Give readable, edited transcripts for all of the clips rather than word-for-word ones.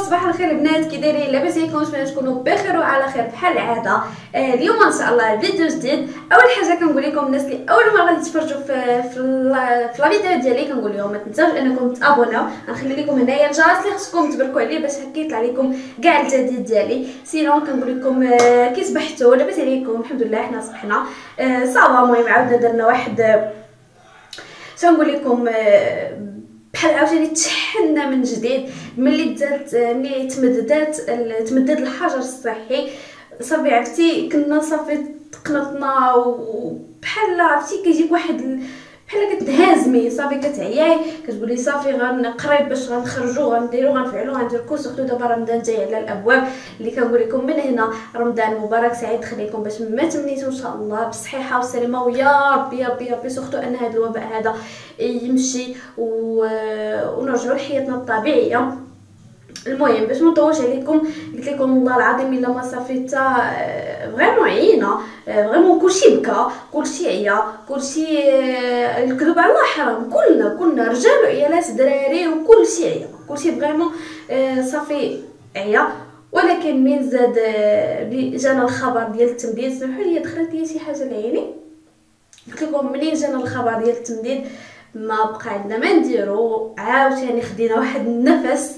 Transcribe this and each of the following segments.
صباح الخير البنات، كي دايرين؟ لاباس عليكم؟ نتمنى تكونوا بخير وعلى خير بحال العاده. اليوم ان شاء الله فيديو جديد. اول حاجه كنقول لكم الناس اللي اول مره غادي تفرجوا في لا فيديو ديالي، كنقول لهم ما تنساوش انكم تابوناو. غنخلي لكم هنايا الجرس اللي خصكم تبركوا عليه باش هكا يطلع لكم كاع الجديد ديالي. سينو كنقول لكم كي صبحتوا لاباس عليكم؟ الحمد لله حنا صبحنا صافا. المهم عاودنا درنا واحد شنقول لكم بحال عاوتاني تشحنا من جديد ملي تمدد الحجر الصحي. صافي عرفتي كنا صافي تقنطنا وبحال عرفتي كيجيك واحد بحال كتهازمي، صافي كتعياي كتقولي صافي غنقريب باش غنخرجوا غنفعلوا غندير كورس. اختو دابا رمضان جاي على الابواب، اللي كنقول لكم من هنا رمضان مبارك سعيد. خليكم باش ما تمنيتوا ان شاء الله بالصحيحه والسلامه، ويا ربي يا ربي يا ربي سورتو ان هذا الوباء هذا يمشي ونرجعوا لحياتنا الطبيعيه. المهم باش ما نطولش عليكم، قلت لكم والله العظيم الا ما صافي حتى فريمون عيينا، فريمون كلشي بكى، كلشي عيا، كلشي الكذوب على الله حرام. كلنا رجال وعيالات دراري وكلشي عيا، كلشي فريمون صافي عيا. ولكن من زاد جانا الخبر ديال التمديد، سمحوا لي دخلت لي شي حاجه لعيني. قلت لكم منين جانا الخبر ديال التمديد ما بقى عندنا ما نديرو، عاوتاني خدينا واحد النفس.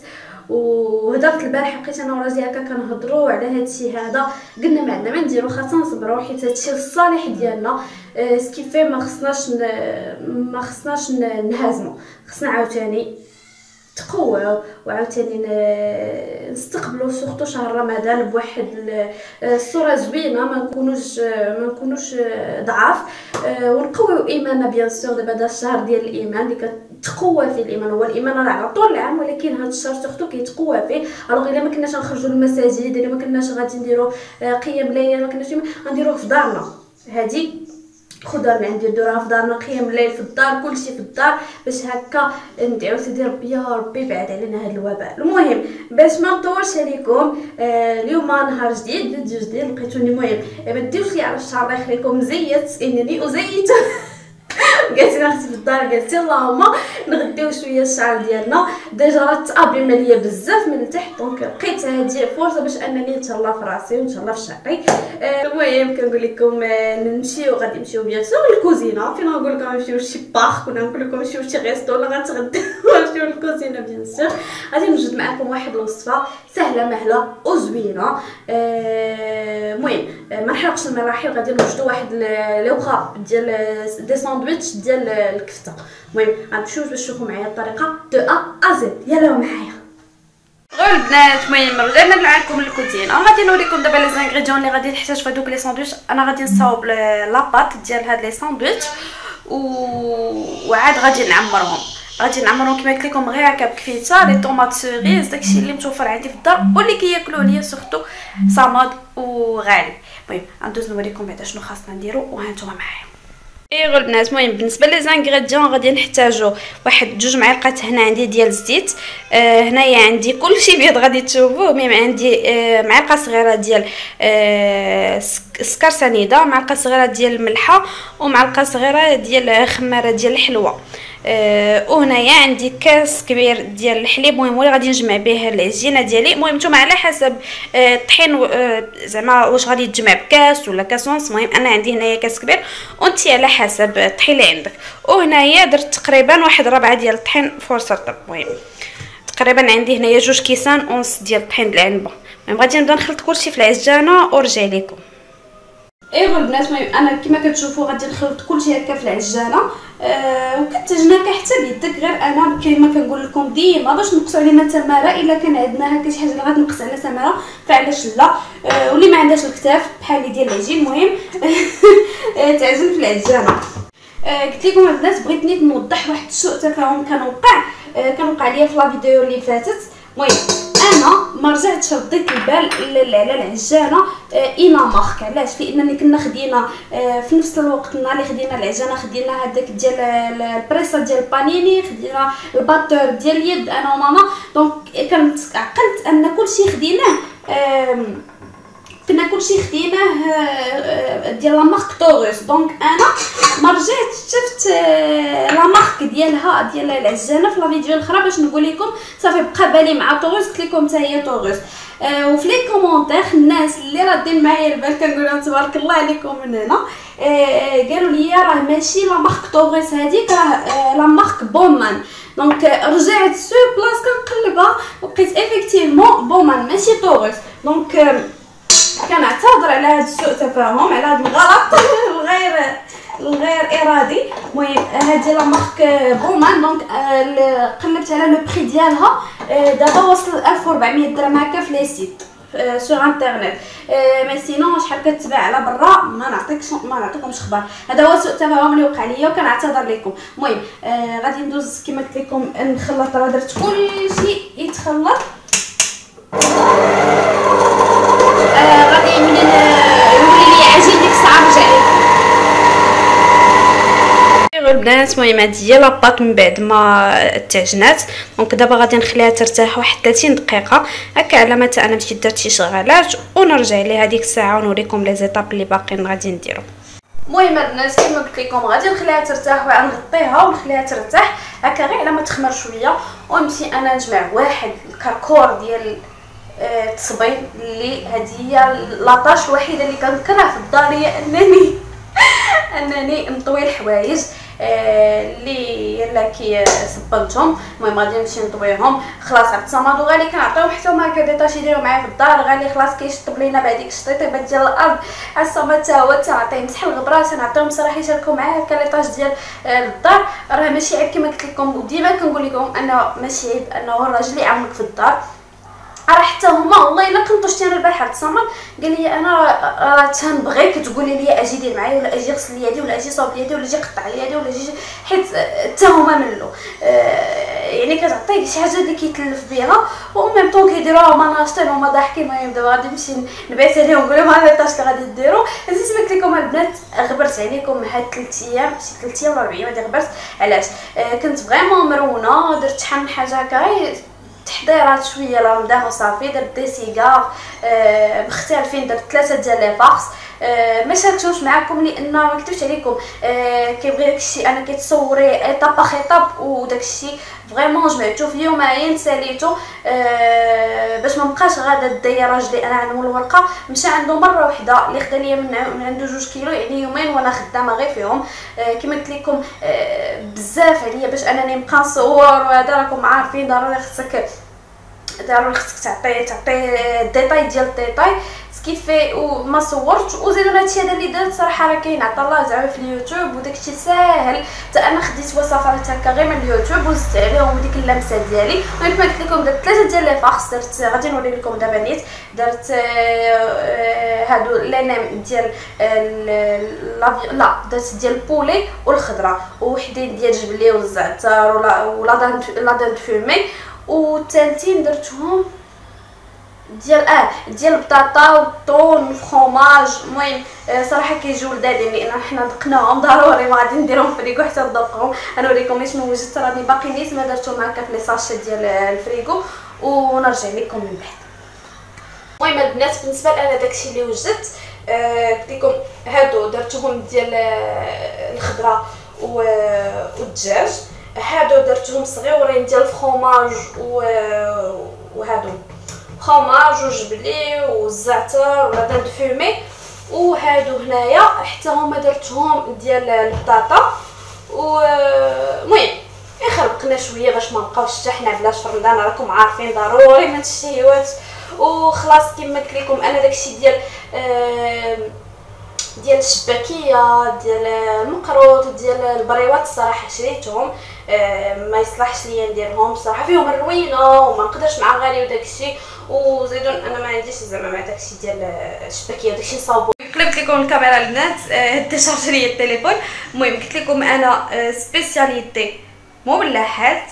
وهضرت البارح بقيت انا وراجلي هكا كنهضروا على هذا الشيء هذا، قلنا ما عندنا ما نديرو، خاصنا نصبروا حيت هذا الشيء الصالح ديالنا. سكيفي ما خصناش نهزموا، خصنا عاوتاني تقوى وعاوتاني نستقبلوا سورتو شهر رمضان بواحد الصوره زوينه، ما نكونوش ضعاف، ونقويو ايماننا. بيان سور دابا دا الشهر ديال الايمان اللي كتقوى فيه الايمان، هو الايمان راه على طول العام، ولكن هذا الشهر سورتو كيتقوى فيه. الوغ الا ما كناش نخرجوا للمساجد، الا ما كناش غادي نديروا قيام ليل، ما كناش غنديروه في دارنا. هذه خدوا من عندي نديروها في دارنا، قيام الليل في الدار، كلشي في الدار، باش هكا ندعيو سيدي ربي يا ربي بعد علينا هذا الوباء. المهم باش ما نطولش عليكم، اليوم نهار جديد، فيديو جديد لقيتوني. المهم ما ديروش لي على الشهر، الله يخليكم زيت انني ازيت قالت لي اختي في الدار، قالت لي اللهم نغديو شويه الشعر ديالنا. ديجا راه تابي ماليه بزاف من التحت، دونك لقيت هذه فرصه باش انني نتهلا في راسي ونتهلا في شعري. المهم كنقول لكم غادي نمشيو بيان سور للكوزينه. فين غنقول لكم نمشيو لشي بارك ولا نقول لكم نمشيو لشي ريستو ولا غنتغداو نمشيو للكوزينه. بيان سور غادي نوجد معكم واحد الوصفه سهله مهله وزوينه. المهم ما نحرقش المراحل، غادي نوجدوا واحد لي بغا ديال دي ساندويتش ديال الكفته. المهم غنمشيو باش تشوفوا معايا الطريقه دو ا زد. يلا معايا غير البنات. المهم رجعنا معكم للكوزينه، غادي نوريكم دابا لي زانغريديون اللي غادي نحتاج في هذوك لي ساندويتش. انا غادي نصاوب لاباط ديال هاد لي ساندويتش وعاد غادي نعمرهم كما قلت لكم غير هكا بكفيته. لي طوماط سوريز داكشي اللي متوفر عندي في الدار واللي كياكلوه ليا سورتو صمد وغالي. المهم غندوز نوريكم بعدا شنو خاصنا نديرو وهانتوما معايا. ايوا البنات، المهم بالنسبه لي زانغريديون غادي نحتاجو واحد 2 معالق هنا عندي ديال الزيت. هنايا عندي كلشي بيض غادي تشوفوه. المهم عندي معلقه صغيره ديال سكر سنيده، معلقه صغيره ديال الملحه، ومعلقه صغيره ديال خماره ديال الحلوه. وهنايا عندي كاس كبير ديال الحليب. المهم اللي غادي نجمع به العجينه ديالي. المهم نتوما على حسب الطحين زعما واش غادي تجمع بكاس ولا كاس ونص. المهم انا عندي هنايا كاس كبير وانت على حسب الطحين اللي عندك. وهنايا درت تقريبا واحد 4 ديال الطحين فرصه رطب. المهم تقريبا عندي هنايا 2 كيسان ونص ديال الطحين العنبه. المهم غادي نبدا نخلط كلشي في العجانه ورجع لكم. ايوا البنات، المهم انا كما كتشوفوا غادي نخلط كلشي هكا في العجانه، وكتجناكا حتى بيدك. غير انا كما كنقول لكم ديما باش نقصوا علينا تماره، الا كان عندنا هكا شي حاجه اللي غتنقص على تماره فعلاش لا. واللي ما عندهاش الكتاف بحال اللي ديال العجين المهم تعجن في العجانه. قلت لكم البنات بغيتني نوضح واحد سوء تفاهم كان وقع ليا في لا فيديو اللي فاتت. المهم انا ما رجعتش رديت البال على العجانه اينا مارك. علاش؟ لانني كنا خدينا في نفس الوقت النهار اللي خدينا العجانه خدينا هذاك ديال البريسه ديال بانيني، خدينا الباتور ديال اليد انا وماما. دونك كنت عقلت ان كلشي خديناه كنا كلشي خديناه ديال لا مارك توروس. دونك انا ما رجعت شفت لا مارك ديالها ديال العجانه في لا فيديو الاخرى باش نقول لكم صافي بقى بالي مع توروس، قلت لكم حتى هي توروس. وفي لي كومونتير الناس اللي رادين معايا البال كنقول لهم تبارك الله عليكم من هنا، قالوا لي راه ماشي لا مارك توروس هذيك، راه لا مارك بومان. دونك رجعت سو بلاص كنقلبها لقيت افيكتيفمون بومان ماشي توروس. دونك كنعتذر على هذا سوء تفاهم، على هذا الغلط الغير ارادي. المهم هذه لا مارك بومان. دونك قلبت على لو بري ديالها، دابا وصل 1400 درهم هكا في لي سيت سور انترنت. مي سينون شحال كتباع على برا ما نعطيكمش خبر. هذا هو سوء التفاهم اللي وقع ليا وكنعتذر لكم. المهم غادي ندوز كما قلت لكم نخلط. راه درت كلشي يتخلط. غادي من يولي لي عجين ديك الساعه نرجع لكم البنات. المهم هذه هي لاباط من بعد ما تعجنات. دونك دابا غادي نخليها ترتاح واحد 30 دقيقه هكا على متى انا مشيت درت شي شغالات، ونرجع ليها ديك الساعه ونوريكم لي زيتاب اللي باقيين غادي نديرو. المهم البنات كما قلت لكم غادي نخليها ترتاح وغنغطيها ونخليها ترتاح هكا غير على ما تخمر شويه، ونمشي انا نجمع واحد الكركور ديال التصبيط اللي هذه هي لاطاش الوحيده اللي كنكره في الدار، هي انني نطوي الحوايج اللي يلا كي صبنتهم. المهم غادي نمشي نطويهم. خلاص عبد الصمد وغالي كنعطيهم حتى هما هكا ديطاش يديروا معايا في الدار. غالي خلاص كيشطب لينا بعد ديك الشطيطيبات ديال الارض. عبد الصمد حتى هو تنعطيه مسح الغبره، تنعطيهم صراحه يشاركوا معايا هكا ليطاج ديال الدار. راه ماشي عيب كما قلت لكم وديما كنقول لكم انه ماشي عيب انه الراجل يعاونك في الدار. راه حتى هما والله الا كنت شتي انا البارحه عبد الصمد قال لي انا راه تنبغيك تقولي لي اجي دير معايا ولا اجي غسل لي يدي ولا اجي صوب لي يدي ولا اجي قطع لي يدي ولا اجي، حيت حتى هما ملو يعني كتعطيه شي حاجه اللي كيتلف بها وميم طون كيديروها هما ناشطين وهما ضاحكين. المهم دابا غادي نمشي نبعث عليهم نقول لهم هذا الطاش اللي غادي ديروا. نسيت قلت لكم البنات غبرت عليكم هاد 3 ايام، شي 3 ايام ولا 4 ايام غبرت. علاش؟ كنت فريمون مرونه، درت شحال من حاجه هكا تحضيرات شويه لرمضان وصافي. درت دي سيغار مختلفين، درت 3 ديال لي فاكس. ما شاركتهمش معكم لان ما كتبتش عليكم كيبغي داكشي انا كتصوري ايطاب باغ ايطاب، وداكشي فريمون جمعتو في يومين ساليتو باش ما بقاش غادا دايره راجلي انا عند الورقه. مشى عنده مره واحده اللي خدا ليا من عنده 2 كيلو، يعني يومين وانا خدامه غير فيهم. كما قلت لكم بزاف عليا باش انني نبقى نصور، وهذا راكم عارفين ضروري خصك تعطي ديتاي ديال الديتاي كيفي. وما صورتش وزيدوا هادشي هذا اللي درت صراحه راه كاين عطا الله زعما في اليوتيوب، وداكشي ساهل. حتى انا خديت وصفات هكا غير من اليوتيوب وزدت عليهم ديك اللمسه ديالي. كما قلت لكم درت 3 ديال لي فاخس. درت غادي نوري لكم دابا نيت. درت هادو لينام ديال لا درت ديال البولي والخضره، ووحدين ديال الجبليه والزعتر ولا دان فومي، والثالثين درتهم ديال البطاطا والطون والفرomage. المهم صراحه كيجيو لذاذين لان حنا دقناهم ضروري ما غادي نديرهم فريكو حتى نذوقهم. غنوريكم شنو وجدت. راني باقي نيت ما درتهم هكا في لي ساشي ديال الفريكو ونرجع لكم من بعد. المهم البنات بالنسبه لانا داكشي اللي وجدت قلت لكم هادو درتهم ديال الخضره والدجاج. هادو درتهم صغيورين ديال الفرomage وهادو فرomage وجبلي والزعتر ولا دان فومي. وهادو هنايا حتى هما درتهم ديال البطاطا. المهم خربقنا شويه باش ما نبقاوش حتى حنا بلاش في رمضان، راكم عارفين ضروري من التشهيوات. وخلاص كما قلت لكم انا داكشي ديال الشباكيه ديال المقروط ديال البريوات الصراحه شريتهم، ما يصلحش ليا نديرهم صراحه، فيهم الروينه وما نقدرش مع غالي وداكشي. وزيدون انا ما عنديش زعما مع داكشي ديال الشباكيه وداكشي نصاوبو. قلبت لكم الكاميرا البنات ديشارجي ليا التليفون. المهم قلت لكم انا سبيسياليتي مو ملاحات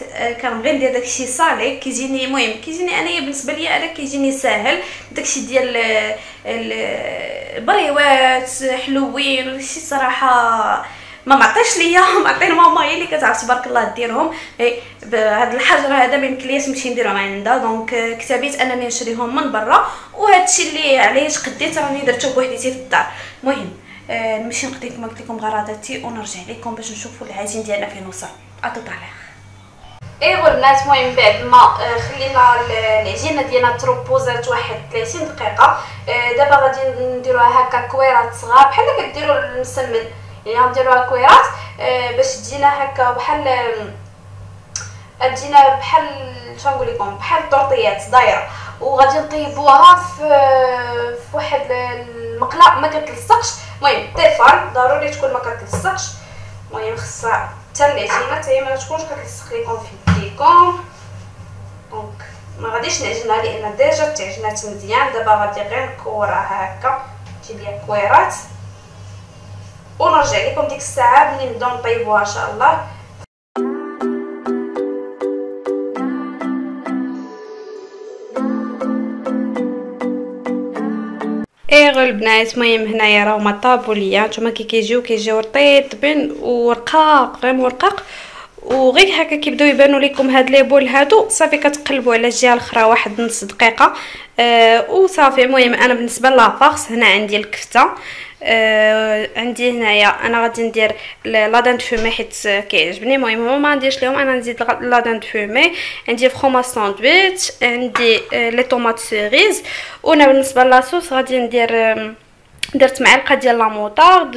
كنبغي ندير داكشي صالي كيجيني. المهم كيجيني انايا بالنسبه ليا انا كيجيني ساهل داكشي ديال البريوات حلوين وداكشي صراحه ما معطيش ليا، معطين ماما هي اللي كتعرف تبارك الله ديرهم. هاد الحجر هذا ما يمكنليش نمشي نديرهم عندها، دونك اكتفيت انني نشريهم من برا، وهذا الشيء اللي علاش قديت راني درته بوحديتي في الدار. المهم نمشي نقضي كما قلت لكم غراضاتي ونرجع لكم باش نشوفوا العجين ديالنا فين وصل. اتطلع ايوا البنات. المهم بعد ما خلينا العجينه ديالنا تروبوزات واحد 30 دقيقه، دابا غادي نديروها هكا كويرات صغار بحال كديروا المسمن، يعني غنديروها كويرات باش تجينا هكا بحال تجينا بحال شنو نقول لكم بحال الطورطيات دايره، وغادي نطيبوها في واحد المقله ما كتلصقش. المهم طيفان ضروري تكون ما كتلصقش. المهم خصها حتى العجينه حتى هي ما تكونش كتلصق لكم في يديكم. دونك ما غاديش نعجنها لان ديجا تعجنات مزيان. دابا غادي غير نكورها هكا تجي ليا كويرات، ونرجع لكم ديك الساعه ملي نبداو نطيبوها ان شاء الله. ايغ البنات. المهم هنايا راهما طابوا ليا، نتوما كيجيو رطيبين ورقاق، فريمون رقاق، وغير هكا كيبداو يبانوا لكم هاد لي بول هادو صافي كتقلبوا على الجهه الاخرى واحد نص دقيقه وصافي. المهم انا بالنسبه لافارس هنا عندي الكفته، عندي هنايا انا غادي ندير لا دان فومي حيت كيعجبني. المهم هما ما نديرش لهم، انا نزيد لا دان فومي، عندي فروماج ساندويتش، عندي لي طوماط سيريز، وانا بالنسبه لاصوص غادي ندير درت معلقه ديال لا موطارد،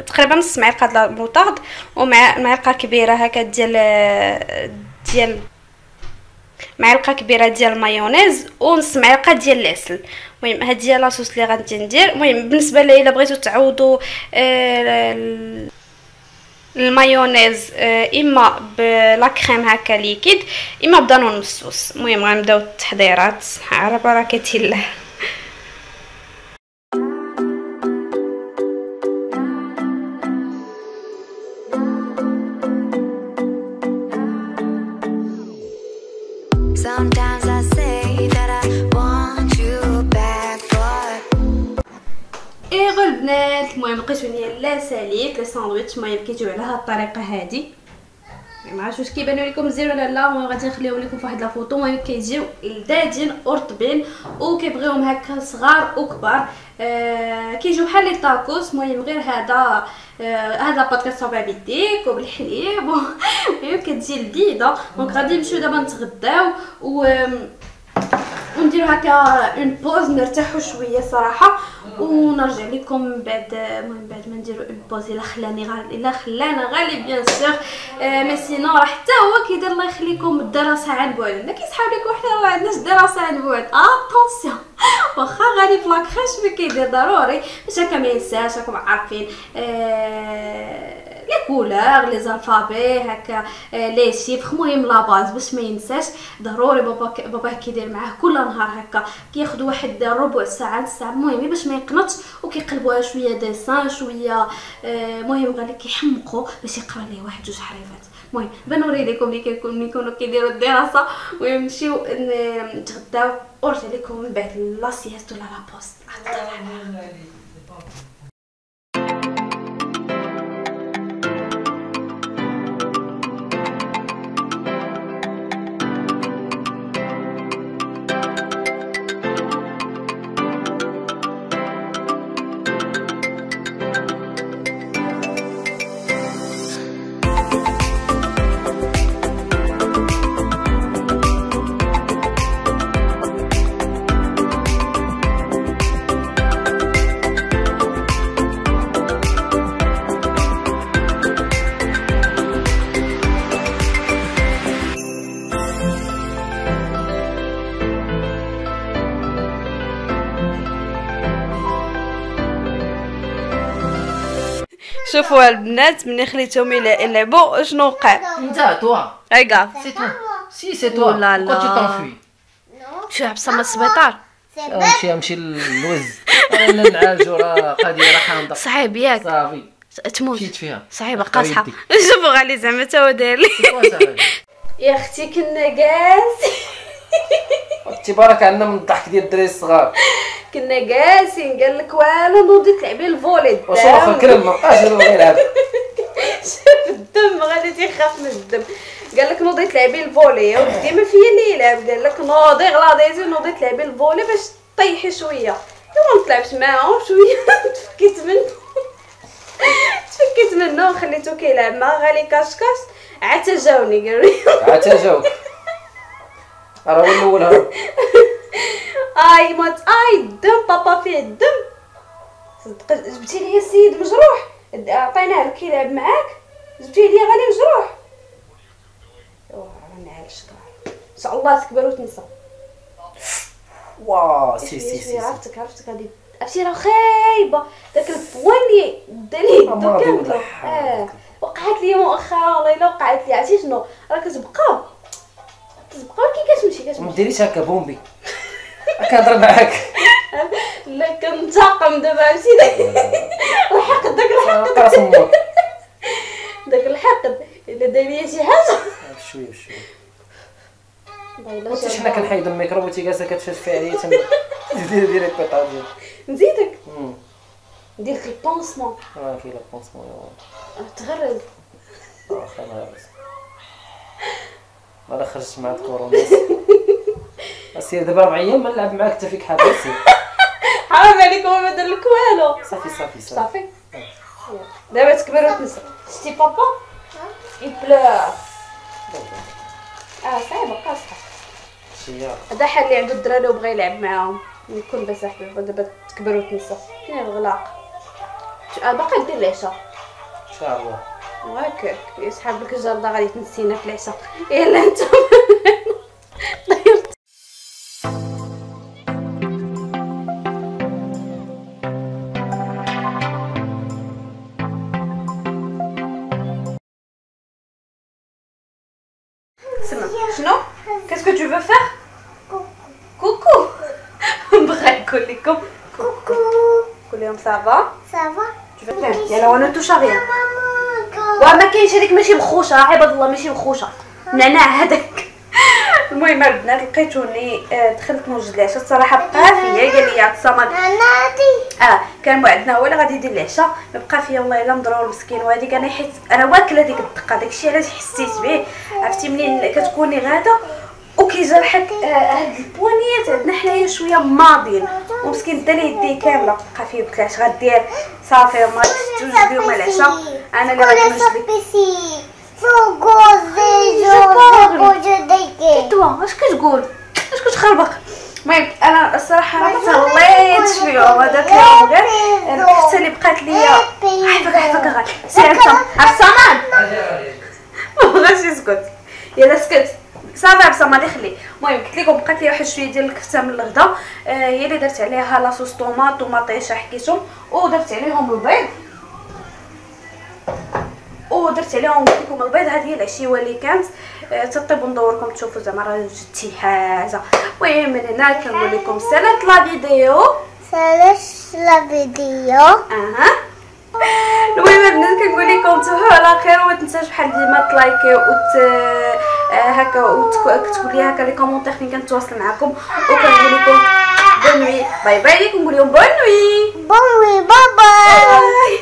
تقريبا نص معلقه ديال لا موطارد، ومع معلقه كبيره هكا ديال معلقه كبيره ديال المايونيز، ونص معلقه ديال العسل. المهم هذه هي لاصوص اللي غادي ندير. المهم بالنسبه لي الا بغيتو تعوضوا المايونيز اما بلا كريم هكا ليكيد اما بدانون الصوص. المهم غنبداو التحضيرات على بركه الله. Sometimes I say that I want you back for. ايغ البنات. المهم لقيتو ليا لا ساليت لي ساندويتش، المهم كيجيو على هاد الطريقه هادي، ما عرفتش واش كيبانوا لكم مزيان ولا لا. المهم غادي نخليهم لكم في واحد لا فوطو. المهم كيجيو لذاذين ورطبين وكيبغيوهم هكا صغار وكبار، كيجيو بحال لي طاكوس. المهم غير هذا بات كتصاوبها بيديك وبالحليب المهم كتجي لذيذه. دونك غادي نمشيو دابا نتغداو ونديرو هكا اون بوز نرتاحو شويه صراحه، ونرجع لكم بعد. المهم بعد ما نديرو اون بوز الا خلانا غالي بيان سور، مي سينو راه حتى هو كيدير الله يخليكم الدراسه عن بعد. انا كيسحاب لكم حنا ما عندناش دراسه عن بعد، اتونسيون واخا غالي في لاكريش مي كيدير ضروري باش هكا ما ينساش. راكم عارفين لي كولور لي زالفابي هكا لي شيفر، المهم لا باز باش ما ينساش ضروري. بابا كيدير معاه كل نهار هكا كياخذ واحد ربع ساعه نص ساعه، المهم باش ما يقنطش، وكيقلبوها شويه ديسان شويه. المهم غادي كيحمقوا باش يقرا ليه واحد جوج حريفات. المهم بنوري لكم اللي كيكونوا كيديروا الدراسه، ونمشيو نتغداو ونرجع لكم من بعد لا سيست ولا لا بوست. شوفوا البنات ملي خليتهم يلعبوا شنو وقع. انت توا ريغارد سي تو سي سي تو pourquoi tu t'enfuis. شو حبسه من السبيطار. امشي للوز انا نعالجو راه قضيه راه حامضه صعيب ياك صافي تموت مشيت فيها صعيبه قاصحه. شوفوا غالي زعما تا هو داير لي يا اختي كنا جالسين تبارك عندنا من الضحك ديال الدراري الصغار. كنا جالسين قال لك والو نوضي تلعبي الفولي واش واخا كرم ما بقاش غير يلعب شاف الدم غادي تيخاف من الدم. قال لك نوضي تلعبي الفولي وديما فيا اللي يلعب. قال لك نوضي غلاضيتي نوضي تلعبي الفولي باش طيحي شويه. ايوا ما طلعتش معاهم شويه تفكيت منه وخليته كيلعب مع غالي كاشكاش. عاد جاوني قال لي عاد جاوك راه هو الاول هرب. اي مات اي الدم بابا فيه الدم. صدق جبتي لي السيد مجروح عطيناه لك يلعب معاك جبتي لي غالي مجروح. راه نعالجك ان شاء الله تكبر وتنسى. واه سي عرفتك هادي عرفتي راه خايبه داك البواني دالي يدو كامله. وقعت لي مؤخرا والله الا وقعت لي. عرفتي شنو راه كتبقى كي كتمشي ما ديريش هكا بومبي كنهضر معاك. لا كنتاقم دابا عرفتي الحقد داك الحقد الا دار ليا شي حاجه بشويه قلت حنا كنحيدو الميكرو وانتي جالسه كتفشفي عليا ديري البيطا ديالك. نزيدك ندير لك البونسمون. كاين لا بونسمون تغرد. واخا انا خرجت مع كورونا. سير دابا 4 ايام ما نلعب معاك حتى فيك حابسي. حرام عليك ما دار لك والو. صافي دابا تكبر وتنسى. شتي بابا يبلور. صعيبه قاصحه. هذا حال اللي عنده الدراري وبغى يلعب معاهم يكون بصح. دابا تكبر وتنسى. فين الغلاق باقي دير العشاء ان شاء الله. وهكاك يسحب لك الجرده غادي تنسينا في العشاء. يلا انت شنو qu'est-ce que tu veux faire coucou بغا يقول لكم coucou قول لهم ça va tu veux faire يلا وانا touche à rien وما كاينش هذيك ماشي مخوشه عباد الله ماشي مخوشه نعناع هذاك. المهم البنات لقيتوني دخلت نوجد العشاء الصراحه بقى فيا قال لي عاد الصمد كان موعدنا هو اللي غادي يدير العشاء بقى فيا والله الا مضرور مسكين. وهذيك انا حيت انا واكله ديك الدقه داكشي علاش حسيت به. عرفتي منين كتكوني غاده وكيجرحك هاد البوانيات عندنا حنايا شويه ماضيين ومسكين دا لي يديه كامله بقى فيه. قلت لها اش غدير صافي ما توجد اليوم العشاء انا اللي غادي نوجد لك. توا اش كتقول اش كتخربق. المهم انا الصراحه ما تهليتش فيهم هذاك اليوم غير الكفته اللي بقات ليا. حفك غير سير عبد ما بغاش يسكت. يلا سكت صافي عبد الصمد يخلي. المهم قلت لكم بقات لي واحد شويه ديال الكفته من الغدا هي اللي درت عليها لاصوص طوماط ومطيشه حكيتهم ودرت عليهم البيض ودرت عليهم قلت لكم البيض. هذه هي العشيوه اللي كانت تطيب وندوركم تشوفوا زعما راه جبتي حاجه. المهم من هنا كنقول لكم سالات لا فيديو. المهم البنات كنقول لكم تصبحوا على خير وما تنساوش بحال ديما تلايكيو هكا وتكتبوا لي هكا لي كومونتير فين كنتواصل معكم. وكنقول لكم بون نوي باي باي. كنقول لكم بون نوي باي.